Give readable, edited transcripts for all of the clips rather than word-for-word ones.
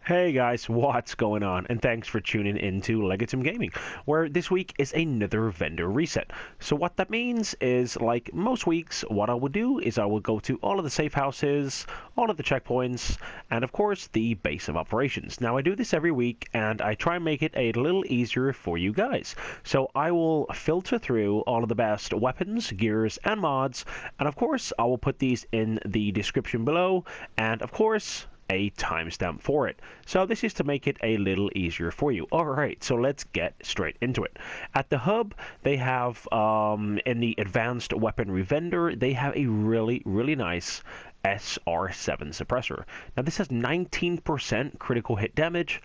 Hey guys, what's going on? And thanks for tuning into Legatum Gaming, where this week is another vendor reset. So what that means is, like most weeks, what I will do is I will go to all of the safe houses, all of the checkpoints, and of course the base of operations. Now I do this every week and I try and make it a little easier for you guys. So I will filter through all of the best weapons, gears, and mods, and of course I will put these in the description below, and of course a timestamp for it. So this is to make it a little easier for you. Alright, so let's get straight into it. At the hub, they have, in the advanced weaponry vendor, they have a really nice SR7 Suppressor. Now this has 19% critical hit damage,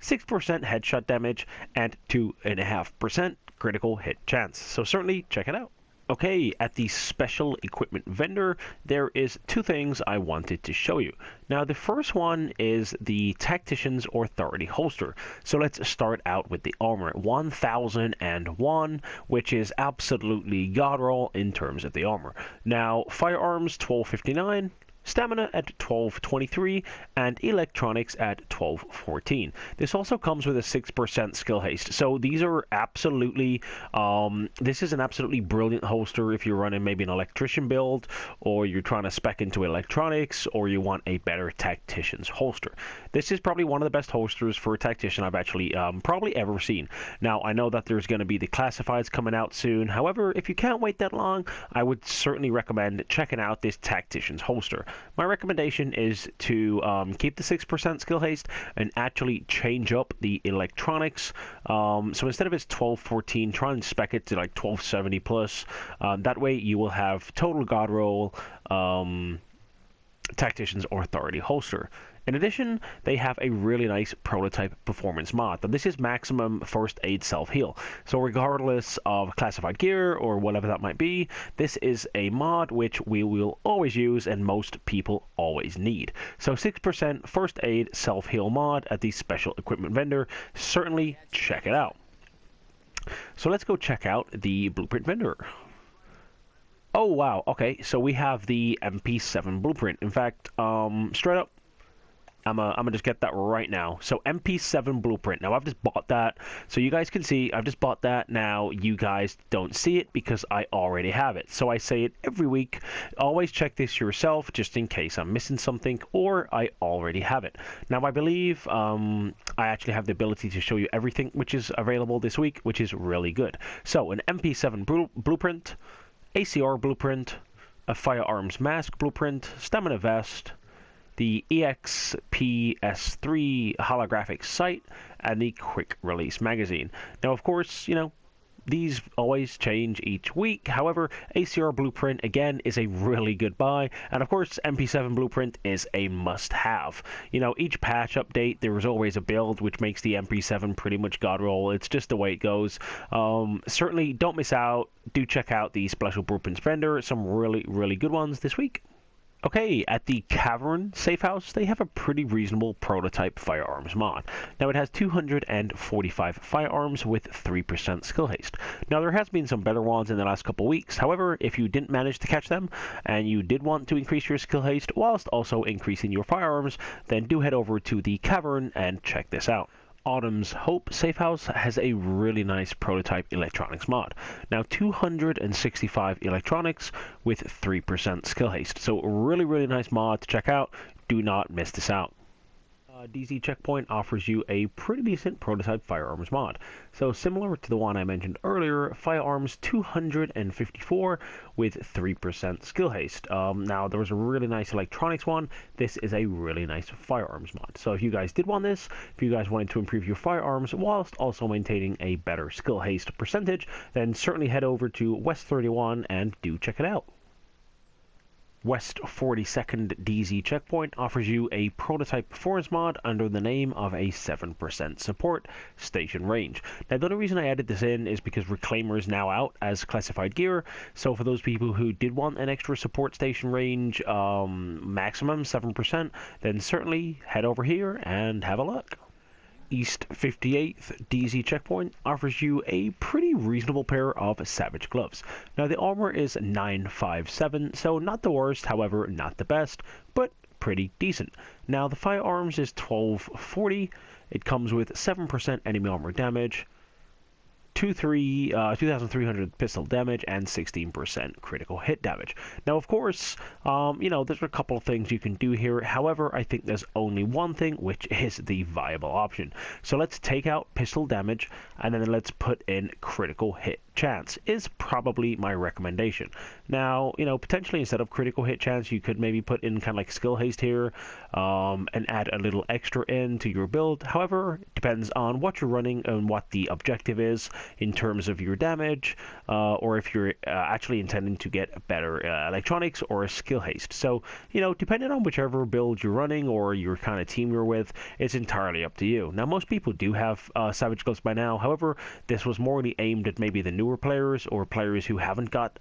6% headshot damage, and 2.5% critical hit chance. So certainly check it out. Okay, at the special equipment vendor, there is two things I wanted to show you. Now, the first one is the Tactician's Authority holster. So let's start out with the Armour 1001, which is absolutely god roll in terms of the armor. Now, Firearms 1259. Stamina at 1223, and Electronics at 1214. This also comes with a 6% skill haste. So these are absolutely, this is an absolutely brilliant holster if you're running maybe an electrician build, or you're trying to spec into electronics, or you want a better tactician's holster. This is probably one of the best holsters for a tactician I've actually probably ever seen. Now, I know that there's going to be the classifieds coming out soon. However, if you can't wait that long, I would certainly recommend checking out this tactician's holster. My recommendation is to keep the 6% skill haste and actually change up the electronics. So instead of its 1214, try and spec it to like 1270 plus. That way you will have total god roll Tactician's Authority holster. In addition, they have a really nice prototype performance mod. Now, this is maximum first aid self-heal. So regardless of classified gear or whatever that might be, this is a mod which we will always use and most people always need. So 6% first aid self-heal mod at the special equipment vendor. Certainly check it out. So let's go check out the blueprint vendor. Oh wow, okay, so we have the MP7 blueprint. In fact, straight up, I'm gonna just get that right now. So MP7 blueprint. Now I've just bought that, so you guys can see I've just bought that. Now you guys don't see it because I already have it. So I say it every week. Always check this yourself, just in case I'm missing something or I already have it. Now I believe I actually have the ability to show you everything which is available this week, which is really good. So an MP7 blueprint, ACR blueprint, a Firearms mask blueprint, Stamina vest, the EXP-S3 holographic sight, and the quick release magazine. Now, of course, you know, these always change each week. However, ACR Blueprint, again, is a really good buy. And of course, MP7 Blueprint is a must-have. You know, each patch update, there is always a build which makes the MP7 pretty much god roll. It's just the way it goes. Certainly, don't miss out. Do check out the Special Blueprints vendor. Some really good ones this week. Okay, at the Cavern Safe House, they have a pretty reasonable prototype firearms mod. Now, it has 245 firearms with 3% skill haste. Now, there has been some better ones in the last couple weeks. However, if you didn't manage to catch them, and you did want to increase your skill haste whilst also increasing your firearms, then do head over to the Cavern and check this out. Autumn's Hope Safe House has a really nice prototype electronics mod. Now 265 electronics with 3% skill haste. So really nice mod to check out. Do not miss this out. DZ Checkpoint offers you a pretty decent prototype firearms mod. So similar to the one I mentioned earlier, Firearms 254 with 3% skill haste. Now there was a really nice electronics one. This is a really nice firearms mod. So if you guys did want this, if you guys wanted to improve your firearms whilst also maintaining a better skill haste percentage, then certainly head over to West 31 and do check it out. West 42nd DZ Checkpoint offers you a prototype performance mod under the name of a 7% support station range. Now, the only reason I added this in is because Reclaimer is now out as classified gear, so for those people who did want an extra support station range, maximum 7%, then certainly head over here and have a look. East 58th DZ Checkpoint offers you a pretty reasonable pair of Savage gloves. Now the armor is 957, so not the worst, however not the best, but pretty decent. Now the Firearms is 1240. It comes with 7% enemy armor damage, 2,300 pistol damage, and 16% critical hit damage. Now, of course, there's a couple of things you can do here. However, I think there's only one thing, which is the viable option. So let's take out pistol damage, and then let's put in critical hit chance is probably my recommendation. Now, potentially instead of critical hit chance, you could maybe put in kind of like skill haste here, and add a little extra in to your build. However, it depends on what you're running and what the objective is in terms of your damage, or if you're actually intending to get better electronics or a skill haste. So, depending on whichever build you're running or your kind of team you're with, it's entirely up to you. Now, most people do have Savage Gloves by now. However, this was more aimed at maybe the newer players or players who haven't got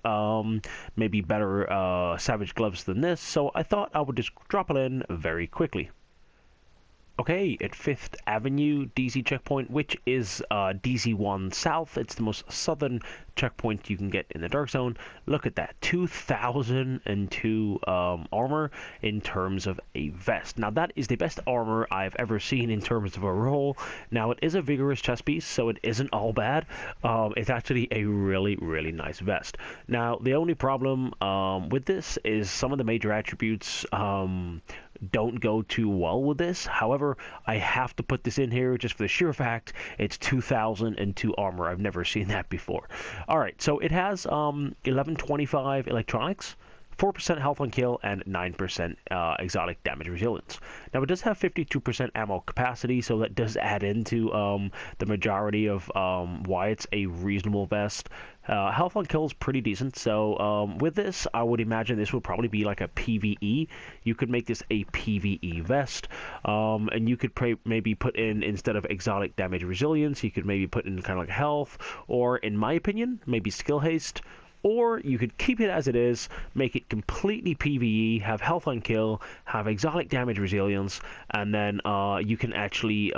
maybe better Savage Gloves than this. So I thought I would just drop it in very quickly. Okay, at 5th Avenue DZ checkpoint, which is DZ1 South. It's the most southern checkpoint you can get in the Dark Zone. Look at that, 2002 armor in terms of a vest. Now that is the best armor I've ever seen in terms of a roll. Now it is a vigorous chest piece, so it isn't all bad. It's actually a really, really nice vest. Now the only problem with this is some of the major attributes don't go too well with this. However, I have to put this in here just for the sheer fact it's 2002 armor. I've never seen that before. Alright, so it has 1125 electronics, 4% health on kill, and 9% exotic damage resilience. Now it does have 52% ammo capacity, so that does add into the majority of why it's a reasonable vest. Health on kill is pretty decent, so with this, I would imagine this would probably be like a PvE. You could make this a PvE vest, and you could maybe put in, instead of exotic damage resilience, you could maybe put in kind of like health, or in my opinion, maybe skill haste. Or you could keep it as it is, make it completely PvE, have health on kill, have exotic damage resilience, and then you can actually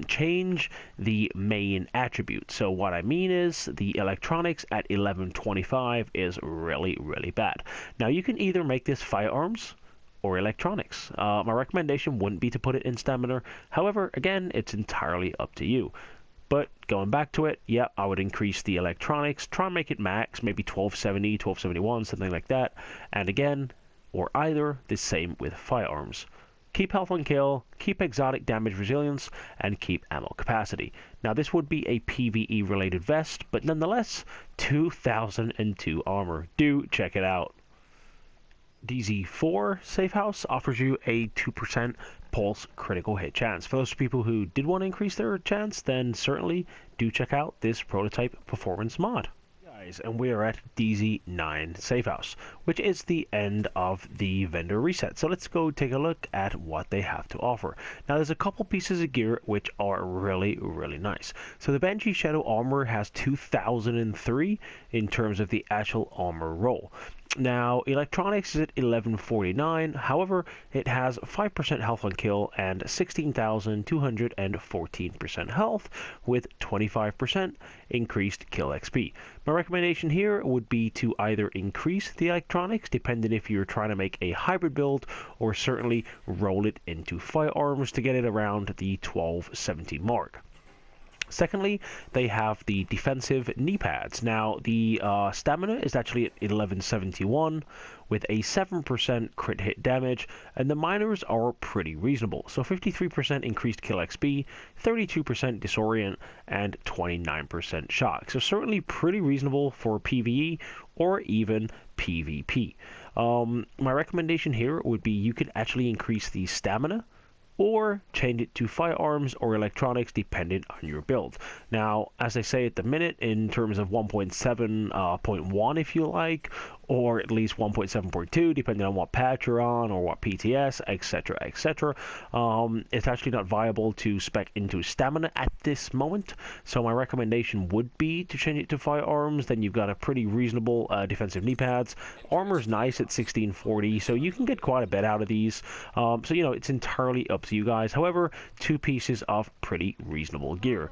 change the main attribute. So what I mean is the electronics at 1125 is really, really bad. Now you can either make this Firearms or electronics. My recommendation wouldn't be to put it in stamina. However, again, it's entirely up to you. But going back to it, yeah, I would increase the electronics, try and make it max, maybe 1270, 1271, something like that. And again, or either, the same with Firearms. Keep health on kill, keep exotic damage resilience, and keep ammo capacity. Now this would be a PvE related vest, but nonetheless, 2002 armor. Do check it out. DZ4 Safe House offers you a 2% pulse critical hit chance. For those people who did want to increase their chance, then certainly do check out this prototype performance mod. Guys, and we are at DZ9 Safe House, which is the end of the vendor reset. So let's go take a look at what they have to offer. Now there's a couple pieces of gear which are really, really nice. So the Banshee Shadow Armor has 2003 in terms of the actual armor roll. Now, electronics is at 1149, however, it has 5% health on kill and 16,214% health with 25% increased kill XP. My recommendation here would be to either increase the electronics, depending if you're trying to make a hybrid build, or certainly roll it into Firearms to get it around the 1270 mark. Secondly, they have the defensive knee pads. Now, the stamina is actually at 1171 with a 7% crit hit damage, and the minors are pretty reasonable. So 53% increased kill XP, 32% disorient, and 29% shock. So certainly pretty reasonable for PvE or even PvP. My recommendation here would be you could actually increase the stamina, or change it to Firearms or electronics depending on your build. Now, as I say at the minute, in terms of 1.7.1 if you like, or at least 1.7.2 depending on what patch you're on or what PTS, etc, etc, it's actually not viable to spec into stamina at this moment. So my recommendation would be to change it to Firearms. Then you've got a pretty reasonable defensive knee pads. Armor's nice at 1640, so you can get quite a bit out of these. So it's entirely up to you guys. However, two pieces of pretty reasonable gear.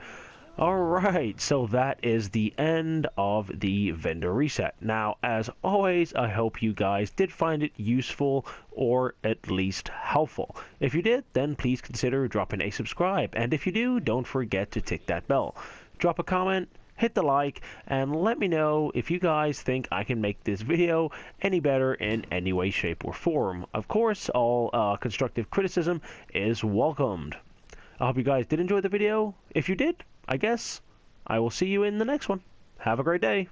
Alright, so that is the end of the vendor reset. Now, as always, I hope you guys did find it useful or at least helpful. If you did, then please consider dropping a subscribe, and if you do, don't forget to tick that bell. Drop a comment, hit the like, and let me know if you guys think I can make this video any better in any way, shape, or form. Of course, all constructive criticism is welcomed. I hope you guys did enjoy the video. If you did, I guess I will see you in the next one. Have a great day.